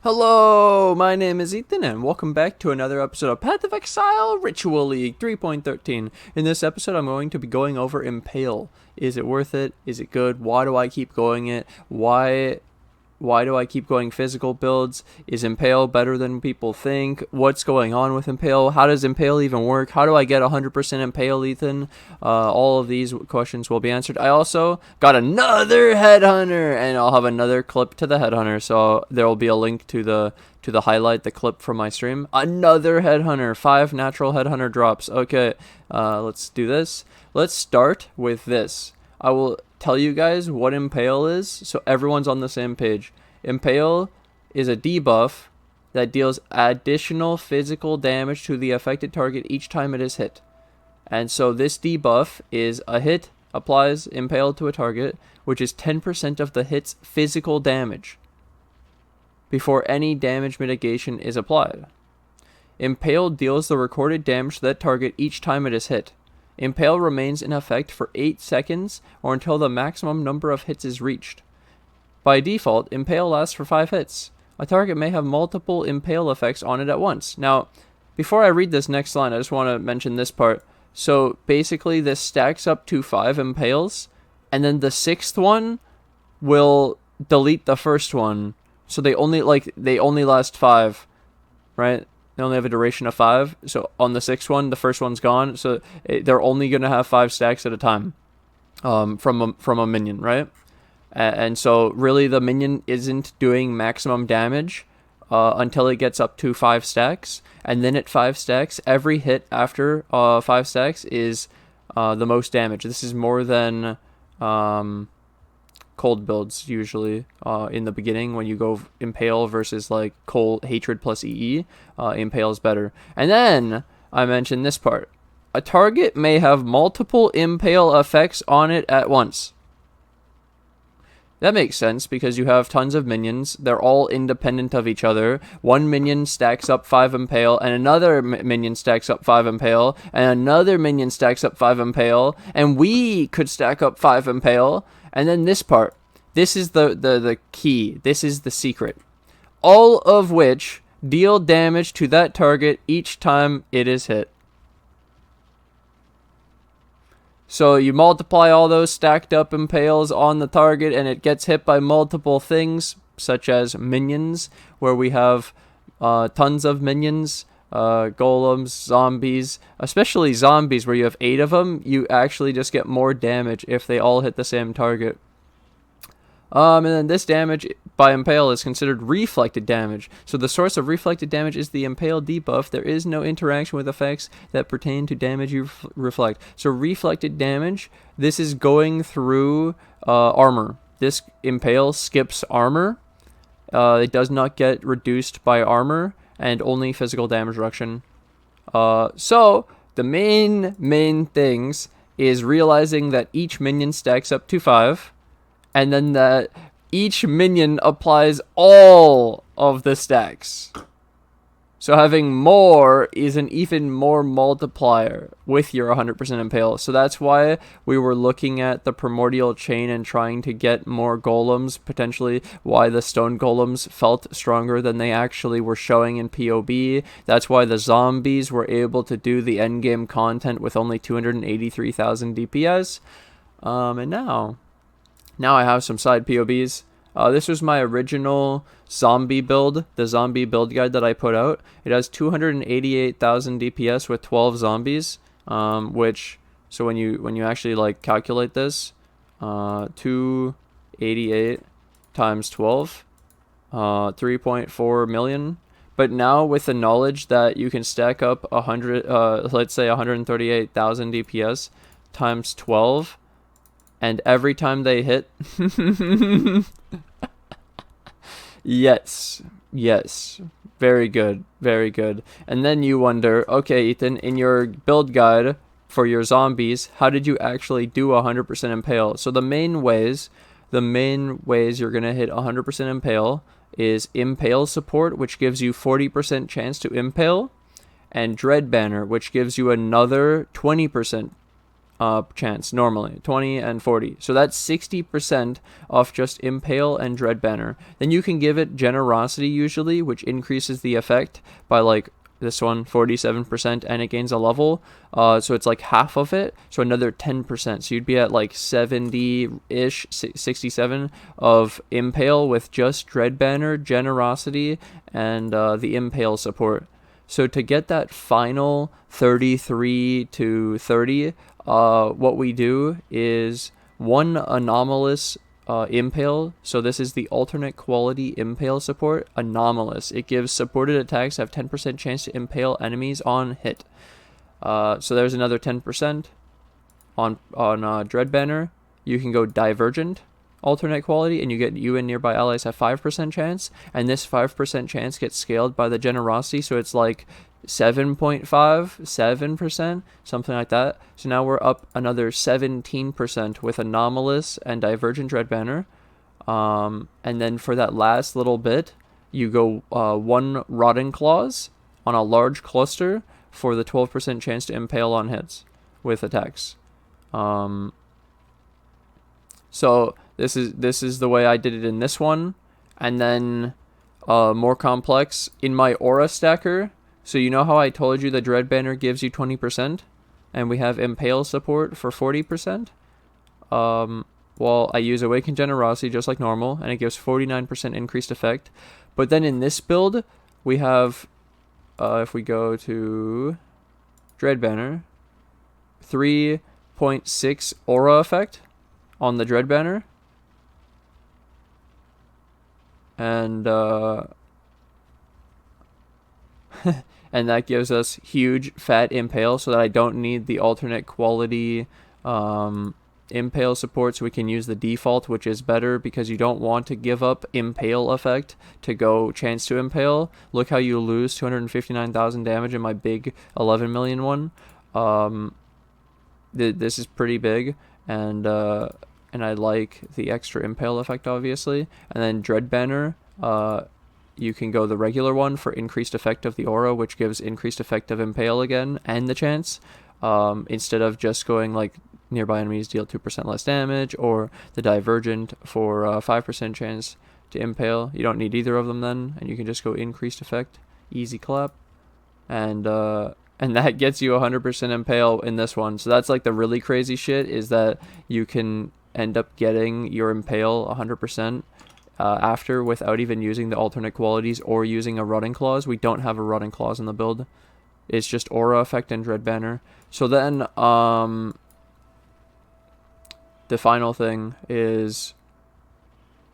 Hello, my name is Ethan, and welcome back to another episode of Path of Exile Ritual League 3.13. In this episode, I'm going to be going over Impale. Is it worth it? Is it good? Why do I keep going it? Why do I keep going physical builds? Is Impale better than people think? What's going on with Impale? How does Impale even work? How do I get 100% Impale, Ethan? All of these questions will be answered. I also got another Headhunter, and I'll have another clip to the Headhunter, so there will be a link to the highlight, the clip from my stream. Another Headhunter, 5 natural Headhunter drops. Okay, let's do this. Let's start with this. I will tell you guys what Impale is, so everyone's on the same page. Impale is a debuff that deals additional physical damage to the affected target each time it is hit. And so this debuff is a hit applies Impale to a target, which is 10% of the hit's physical damage before any damage mitigation is applied. Impale deals the recorded damage to that target each time it is hit. Impale remains in effect for 8 seconds or until the maximum number of hits is reached. By default, Impale lasts for 5 hits. A target may have multiple Impale effects on it at once. Now, before I read this next line, I just want to mention this part. So basically this stacks up to 5 Impales, and then the 6th one will delete the first one. So they only last 5, right? They only have a duration of 5. So on the 6th one, the first one's gone. So they're only going to have 5 stacks at a time from a minion, right? And so really the minion isn't doing maximum damage until it gets up to 5 stacks. And then at 5 stacks, every hit after 5 stacks is the most damage. This is more than cold builds usually in the beginning when you go Impale versus like cold hatred plus EE. Impale is better. And then I mentioned this part. A target may have multiple Impale effects on it at once. That makes sense because you have tons of minions. They're all independent of each other. One minion stacks up 5 Impale, and another minion stacks up 5 Impale, and another minion stacks up 5 Impale, and we could stack up 5 Impale. And then this part. This is the key. This is the secret. All of which deal damage to that target each time it is hit. So you multiply all those stacked up Impales on the target and it gets hit by multiple things, such as minions, where we have tons of minions, golems, zombies, especially zombies where you have 8 of them. You actually just get more damage if they all hit the same target. And then this damage by Impale is considered reflected damage. So the source of reflected damage is the Impale debuff. There is no interaction with effects that pertain to damage you reflect. So reflected damage, this is going through armor. This Impale skips armor. It does not get reduced by armor and only physical damage reduction. So the main things is realizing that each minion stacks up to 5. And then that each minion applies all of the stacks. So having more is an even more multiplier with your 100% Impale. So that's why we were looking at the primordial chain and trying to get more golems, potentially why the stone golems felt stronger than they actually were showing in POB. That's why the zombies were able to do the endgame content with only 283,000 DPS. And now I have some side POBs. This was my original zombie build, the zombie build guide that I put out. It has 288,000 DPS with 12 zombies, which, so when you actually like calculate this, 288 times 12, 3.4 million. But now with the knowledge that you can stack up 138,000 DPS times 12, and every time they hit, yes, very good. And then you wonder, okay, Ethan, in your build guide for your zombies, how did you actually do 100% Impale? So the main ways you're gonna hit 100% Impale is Impale support, which gives you 40% chance to Impale, and Dread Banner, which gives you another 20% chance normally, 20 and 40. So that's 60% off just Impale and Dread Banner. Then you can give it Generosity usually, which increases the effect by like this one 47%, and it gains a level. So it's like half of it, so another 10%. So you'd be at like 70-ish, 67 of Impale with just Dread Banner, Generosity, and the Impale support. So to get that final 33 to 30, what we do is one anomalous Impale. So this is the alternate quality Impale support. Anomalous. It gives supported attacks have 10% chance to impale enemies on hit. So there's another 10% on Dread Banner. You can go Divergent alternate quality, and you and nearby allies have 5% chance, and this 5% chance gets scaled by the Generosity, so it's like 7.5, 7%, something like that. So now we're up another 17% with Anomalous and Divergent Dread Banner. And then for that last little bit, you go one Rotting Claws on a large cluster for the 12% chance to impale on hits with attacks. So this is the way I did it in this one. And then more complex in my Aura Stacker. So you know how I told you the Dread Banner gives you 20%? And we have Impale support for 40%? Well, I use Awakened Generosity just like normal, and it gives 49% increased effect. But then in this build, we have, if we go to Dread Banner, 3.6 Aura effect on the Dread Banner. And and that gives us huge fat Impale, so that I don't need the alternate quality Impale support, so we can use the default, which is better because you don't want to give up Impale effect to go chance to Impale. Look how you lose 259,000 damage in my big 11 million one. This is pretty big, and I like the extra Impale effect, obviously. And then Dread Banner, you can go the regular one for increased effect of the aura, which gives increased effect of Impale again and the chance, instead of just going like nearby enemies deal 2% less damage, or the Divergent for 5% chance to Impale. You don't need either of them then, and you can just go increased effect, easy clap, and that gets you 100% Impale in this one. So that's like the really crazy shit, is that you can end up getting your Impale 100% after without even using the alternate qualities or using a Rotting Claws. We don't have a Rotting Claws in the build. It's just Aura effect and Dread Banner. So then the final thing is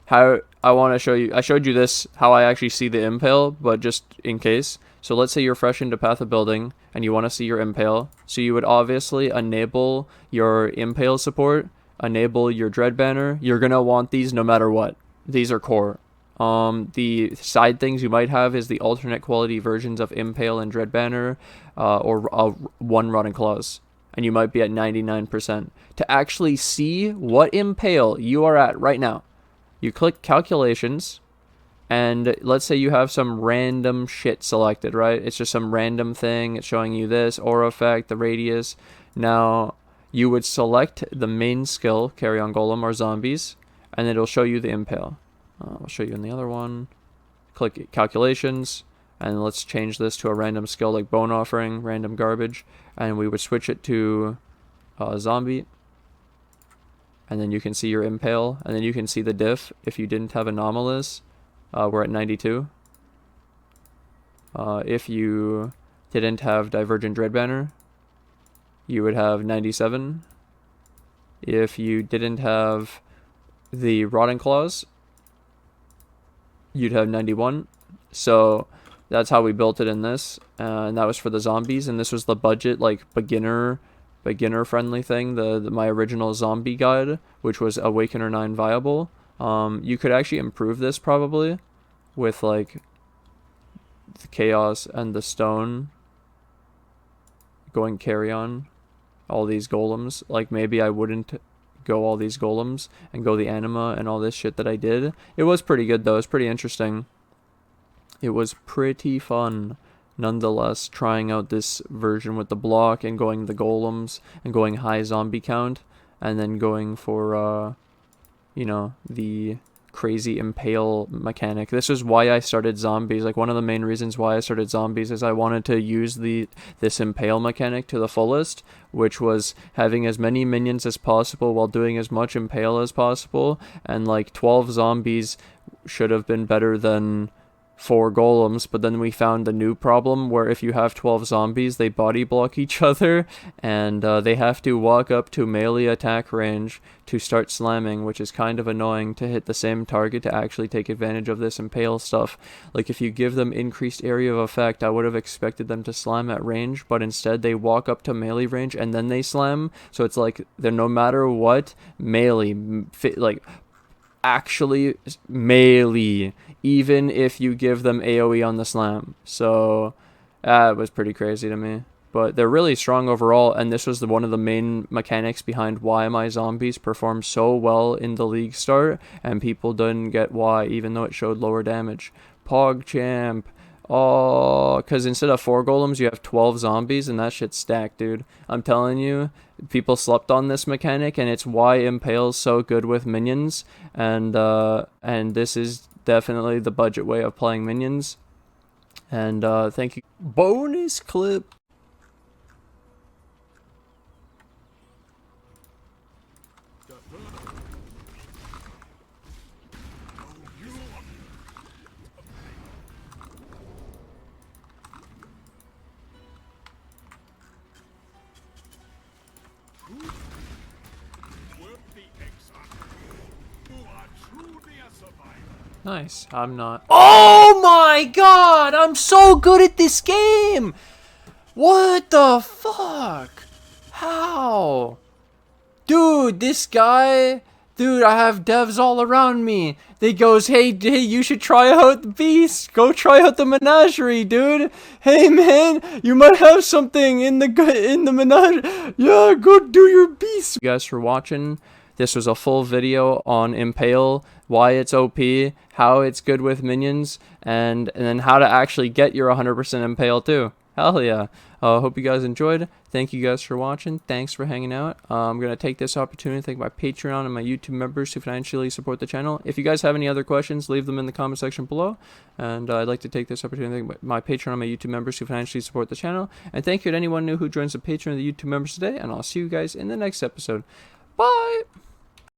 how I want to show you. I showed you this, how I actually see the Impale, but just in case. So let's say you're fresh into Path of Building and you want to see your Impale. So you would obviously enable your Impale support, enable your Dread Banner. You're going to want these no matter what. These are core. The side things you might have is the alternate quality versions of Impale and Dread Banner, or one Rotting Claws, and you might be at 99%. To actually see what Impale you are at right now, you click Calculations, and let's say you have some random shit selected, right? It's just some random thing. It's showing you this aura effect, the radius. Now you would select the main skill, Carrion Golem or Zombies, and it'll show you the Impale. I'll show you in the other one. Click Calculations, and let's change this to a random skill like Bone Offering, random garbage, and we would switch it to Zombie, and then you can see your Impale, and then you can see the diff. If you didn't have Anomalous, we're at 92. If you didn't have Divergent Dread Banner, you would have 97. If you didn't have the Rotting Claws, you'd have 91. So that's how we built it in this, and that was for the Zombies, and this was the budget, like beginner friendly thing, my original zombie guide, which was Awakener 9 viable. You could actually improve this probably with like the Chaos and the Stone going Carrion, all these golems. Like maybe I wouldn't go all these golems and go the anima and all this shit that I did. It was pretty good though. It's pretty interesting. It was pretty fun. nonetheless trying out this version with the block and going the golems and going high zombie count and then going for you know, the crazy impale mechanic. This is why I started zombies. Like, one of the main reasons why I started zombies is I wanted to use this impale mechanic to the fullest, which was having as many minions as possible while doing as much impale as possible, and like 12 zombies should have been better than 4 golems, but then we found a new problem where if you have 12 zombies, they body block each other, and they have to walk up to melee attack range to start slamming, which is kind of annoying to hit the same target to actually take advantage of this impale stuff. Like, if you give them increased area of effect, I would have expected them to slam at range, but instead they walk up to melee range and then they slam, so it's like they're no matter what, melee, like, actually melee, even if you give them AoE on the slam. So it was pretty crazy to me, but they're really strong overall, and this was one of the main mechanics behind why my zombies performed so well in the league start, and people didn't get why, even though it showed lower damage. PogChamp. Oh, because instead of 4 golems, you have 12 zombies, and that shit's stacked, dude. I'm telling you, people slept on this mechanic, and it's why Impale's so good with minions, and this is definitely the budget way of playing minions. And thank you. Bonus clip. Nice. I'm not. Oh my god! I'm so good at this game! What the fuck? How? Dude, this guy... Dude, I have devs all around me. They goes, hey, you should try out the beast. Go try out the menagerie, dude. Hey, man, you might have something in the menagerie. Yeah, go do your beast. Thank you guys for watching. This was a full video on Impale, why it's OP, how it's good with minions, and then how to actually get your 100% Impale too. Hell yeah. Hope you guys enjoyed. Thank you guys for watching. Thanks for hanging out. I'm going to take this opportunity to thank my Patreon and my YouTube members who financially support the channel. If you guys have any other questions, leave them in the comment section below. And I'd like to take this opportunity to thank my Patreon and my YouTube members who financially support the channel. And thank you to anyone new who joins the Patreon and the YouTube members today. And I'll see you guys in the next episode. Bye!